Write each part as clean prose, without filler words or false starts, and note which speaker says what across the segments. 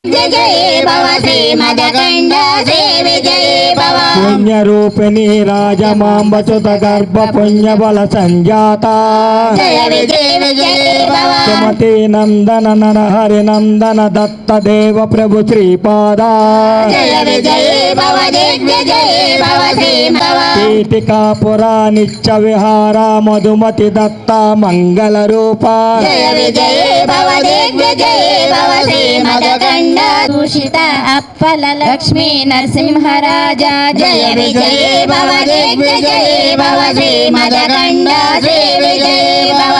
Speaker 1: जय जय भव श्रीमदखण्ड श्री विजय भव
Speaker 2: पुण्य रूपिणी राजमांबचुत गर्भ पुण्य बल संजाता
Speaker 1: जय विजय विजय भव
Speaker 2: सुमति नंदन नर हरि नंदन दत्त देव प्रभु श्रीपादा
Speaker 1: जय विजय भव दिग्विजय भव श्री भव
Speaker 2: पीठिका पुरा नित्य विहारा मधुमति दत्ता मंगल रूपा
Speaker 1: जय विजय भव दिग्विजय भव श्रीमदखण्ड दूषित अप्पल लक्ष्मी नरसिंहराजा जय विजय भव दिग्विजय भव श्रीमदखण्ड श्री विजय भव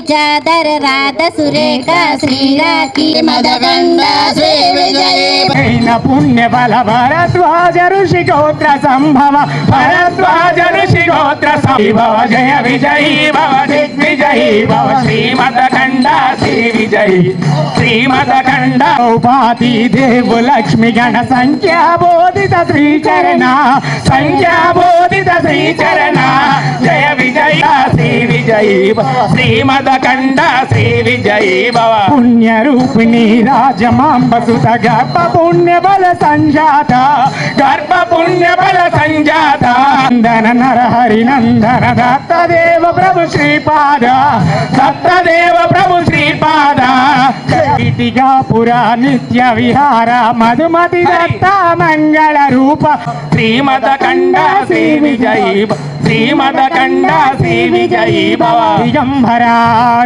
Speaker 1: चादर राध सुरेख श्रीराखी मदखण्ड श्री विजय
Speaker 2: पुण्य बल भरद्वाज ऋषि गोत्र संभव भरद्वाज ऋषि गोत्र संभव जय विजयी भव दिग्विजयी भव श्रीमदखण्ड श्री विजयी श्रीमदखण्ड उपाधि देव लक्ष्मी गण संख्या बोधित श्रीचरण संख्या बोधित श्रीचरण जय विजय श्री विजयी श्रीमदखण्ड श्री विजयी भव पुण्य रूपिणी राजमांब सुत गर्भ पुण्य बल संजाता गर्भ पुण्य बल संजाता नंदन नर हरि नंदन दत्त देव प्रभु श्रीपाद दत्त देव प्रभु श्रीपाद पीठिका पुरा नित्य विहार मधुमति दत्ता मंगल रूप श्रीमदखण्ड श्री विजयी श्रीमदखण्ड श्री विजयी भव दिगंबरा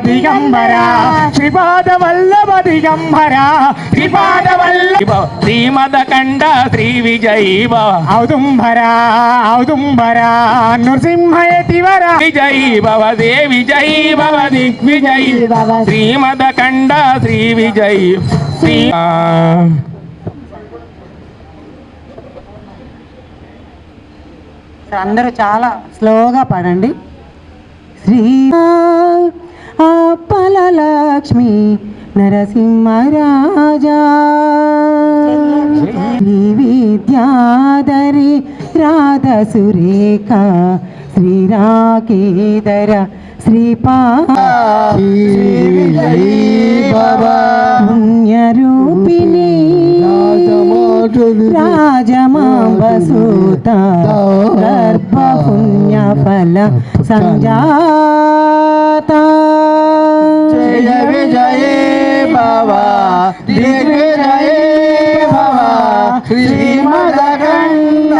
Speaker 2: दिगंबरा श्रीपाद वल्लभ दिगंबरा श्रीपाद वल्लभ श्रीमदखण्ड श्री विजयी भव औदुंबरा औदुंबरा नृसिंहयतिवर विजयी भव दे विजयी भव दिग्विजयी श्रीमदखण्ड श्री विजयी श्री
Speaker 3: అందరూ చాలా స్లోగా పాడండి. శ్రీ అప్పల లక్ష్మి నరసింహరాజా శ్రీ విద్యాధరి రాధ సురేఖ శ్రీరాకేదర శ్రీపా పుణ్యరూపిణి రాజమాంబసూత గర్భ పుణ్య ఫల సంజాత
Speaker 2: జయ విజయ భవ దిగ్విజయ భవ శ్రీమదఖण्ड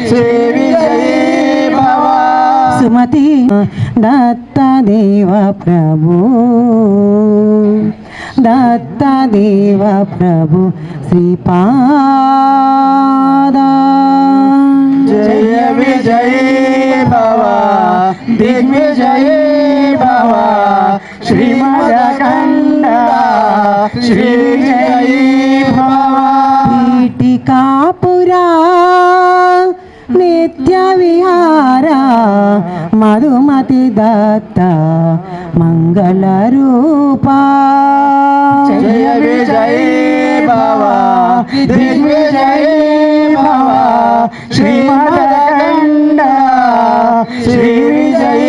Speaker 2: శ్రీ విజయ భవ
Speaker 3: సుమతి దత్త దేవ ప్రభు దత్త దేవ ప్రభు శ్రీపాద
Speaker 2: జయ విజయ భవ దిగ్విజయ భవ శ్రీమదఖण्ड శ్రీ విజయ భవ
Speaker 3: పీఠికాపురా నిత్య విహారా మధుమతి దత్త మంగళ రూపా
Speaker 2: జయ విజయ భవ దిగ్విజయ భవ శ్రీమదఖण्ड శ్రీ విజయ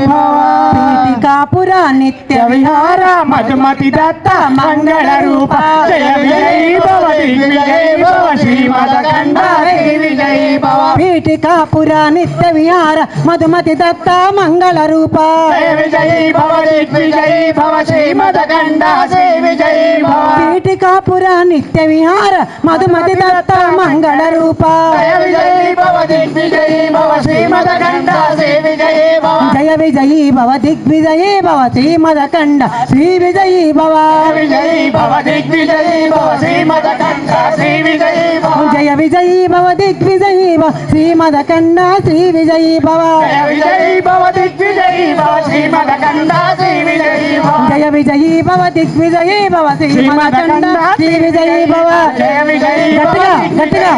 Speaker 2: భవ
Speaker 3: పీఠికాపురా నిత్య
Speaker 2: విహార మధుమతి దత్త మంగళ రూప జయ విజయ భవ దిగ్విజయ భవ శ్రీమదఖण्ड శ్రీ విజయ భవ
Speaker 3: పీఠికాపురా నిత్య విహార మధుమతి దత్త మంగళ రూప
Speaker 2: జయ విజయ భవ దిగ్విజయ భవ శ్రీమదఖण्ड శ్రీ విజయ భవ
Speaker 3: పీఠికాపురా నిత్య విహార మధుమతి దత్త మంగళ రూప
Speaker 2: జయ విజయ భవ దిగ్విజయ భవ శ్రీమదఖण्ड శ్రీ విజయ భవ
Speaker 3: జయ విజయీ భవ దిగ్విజయీ భవ శ్రీమదఖण्ड శ్రీ విజయీ భవ
Speaker 2: విజయ భవ దిగ్విజయ భవ శ్రీమదఖण्ड శ్రీ విజయ భవ
Speaker 3: జయ విజయీ భవ దిగ్విజయీ భవ శ్రీమదఖण्ड శ్రీ విజయీ భవ
Speaker 2: జయ విజయ భవ దిగ్విజయ భవ శ్రీమదఖण्ड శ్రీ విజయ భవ
Speaker 3: జయ విజయీ భవ దిగ్విజయీ భవ శ్రీమదఖण्ड శ్రీ విజయీ భవ
Speaker 2: జయ విజయ
Speaker 3: గట్టిగా గట్టిగా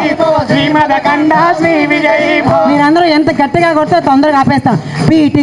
Speaker 2: శ్రీమదఖण्ड శ్రీ విజయ భవ
Speaker 3: మీరందరూ ఎంత గట్టిగా కొడితే తొందరగా ఆపేస్తాం. పీఠిక